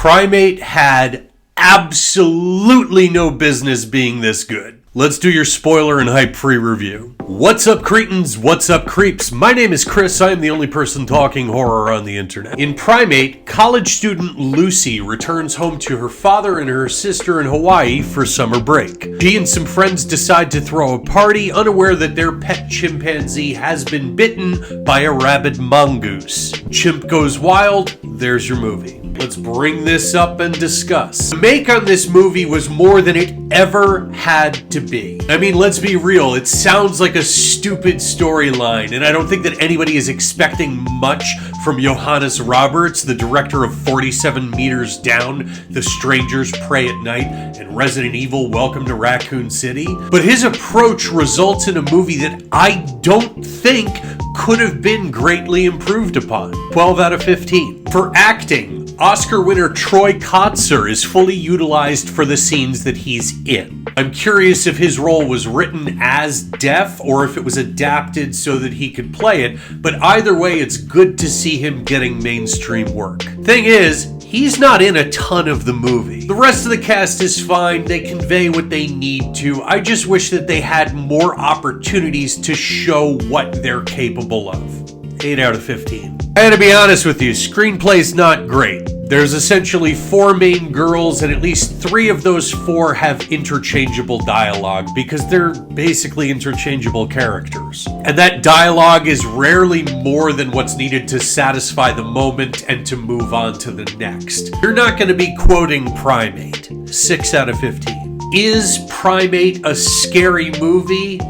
Primate had absolutely no business being this good. Let's do your spoiler and hype free review. What's up, cretins? What's up, creeps? My name is Chris. I am the only person talking horror on the internet. In Primate, college student Lucy returns home to her father and her sister in Hawaii for summer break. She and some friends decide to throw a party, unaware that their pet chimpanzee has been bitten by a rabid mongoose. Chimp goes wild. There's your movie. Let's bring this up and discuss. The make on this movie was more than it ever had to be. I mean, let's be real, it sounds like a stupid storyline, and I don't think that anybody is expecting much from Johannes Roberts, the director of 47 Meters Down, The Strangers Pray at Night, and Resident Evil Welcome to Raccoon City. But his approach results in a movie that I don't think could have been greatly improved upon. 12 out of 15. For acting, Oscar winner Troy Kotsur is fully utilized for the scenes that he's in. I'm curious if his role was written as deaf or if it was adapted so that he could play it, but either way, it's good to see him getting mainstream work. Thing is, he's not in a ton of the movie. The rest of the cast is fine, they convey what they need to. I just wish that they had more opportunities to show what they're capable of. 8 out of 15. I had to be honest with you, screenplay's not great. There's essentially 4 main girls, and at least 3 of those 4 have interchangeable dialogue because they're basically interchangeable characters. And that dialogue is rarely more than what's needed to satisfy the moment and to move on to the next. You're not going to be quoting Primate. 6 out of 15. Is Primate a scary movie?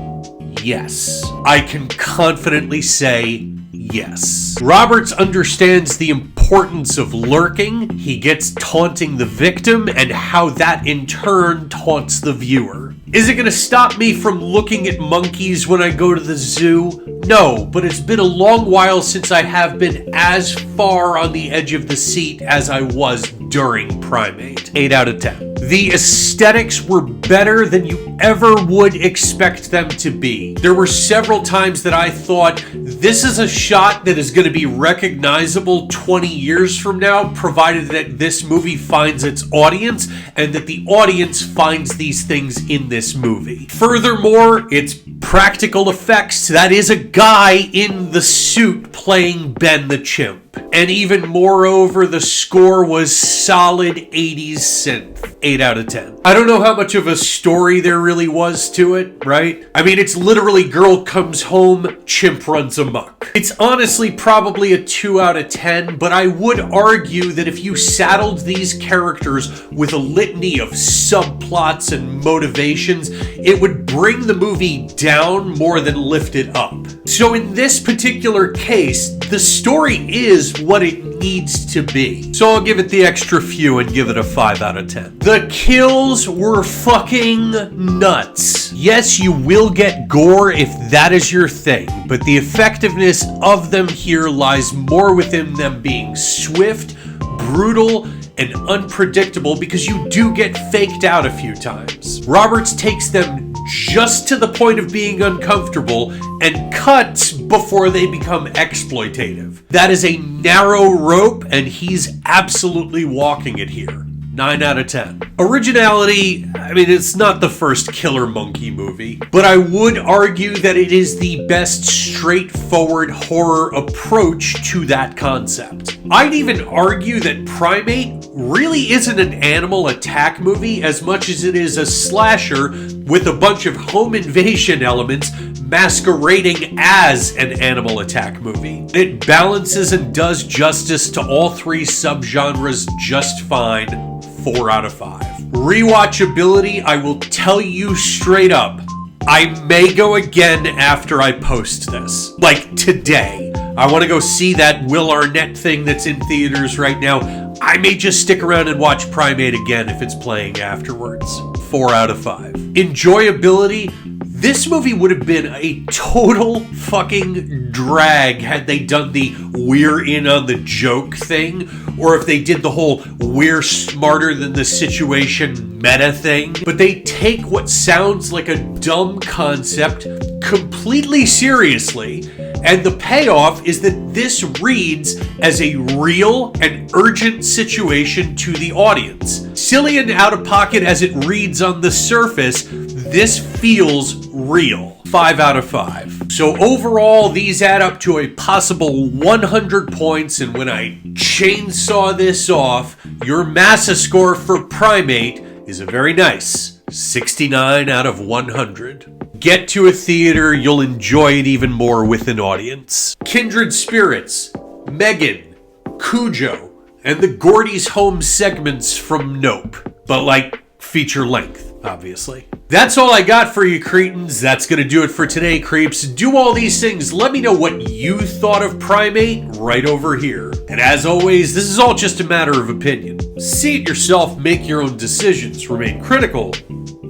Yes. I can confidently say yes. Roberts understands the importance of lurking. He gets taunting the victim and how that in turn taunts the viewer. Is it going to stop me from looking at monkeys when I go to the zoo? No, but it's been a long while since I have been as far on the edge of the seat as I was during Primate. 8 out of 10. The aesthetics were better than you ever would expect them to be. There were several times that I thought, this is a shot that is going to be recognizable 20 years from now, provided that this movie finds its audience and that the audience finds these things in this movie. Furthermore, it's practical effects. That is a guy in the suit playing Ben the Chimp. And even moreover, the score was solid 80s synth. 8 out of 10. I don't know how much of a story there really was to it, right? I mean, it's literally girl comes home, chimp runs amok. It's honestly probably a 2 out of 10, but I would argue that if you saddled these characters with a litany of subplots and motivations, it would bring the movie down more than lift it up. So in this particular case, the story is what it needs to be. So I'll give it the extra few and give it a 5 out of 10. The kills were fucking nuts. Yes, you will get gore if that is your thing, but the effectiveness of them here lies more within them being swift, brutal, and unpredictable because you do get faked out a few times. Roberts takes them just to the point of being uncomfortable and cuts before they become exploitative. That is a narrow rope and he's absolutely walking it here. 9 out of 10. Originality, I mean, it's not the first killer monkey movie, but I would argue that it is the best straightforward horror approach to that concept. I'd even argue that Primate really isn't an animal attack movie as much as it is a slasher with a bunch of home invasion elements masquerading as an animal attack movie. It balances and does justice to all 3 subgenres just fine. 4 out of 5. Rewatchability, I will tell you straight up, I may go again after I post this. Like today. I want to go see that Will Arnett thing that's in theaters right now. I may just stick around and watch Primate again if it's playing afterwards. 4 out of 5. Enjoyability, this movie would have been a total fucking drag had they done the we're in on the joke thing, or if they did the whole we're smarter than the situation meta thing. But they take what sounds like a dumb concept completely seriously And the payoff is that this reads as a real and urgent situation to the audience. Silly and out of pocket as it reads on the surface, this feels real. 5 out of 5. So overall, these add up to a possible 100 points, and when I chainsaw this off, your Massa score for Primate is a very nice 69 out of 100. Get to a theater, you'll enjoy it even more with an audience. Kindred Spirits, Megan, Cujo, and the Gordy's Home segments from Nope. But like feature length, obviously. That's all I got for you, cretins. That's going to do it for today, creeps. Do all these things. Let me know what you thought of Primate right over here. And as always, this is all just a matter of opinion. See it yourself, make your own decisions, remain critical,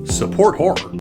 support horror.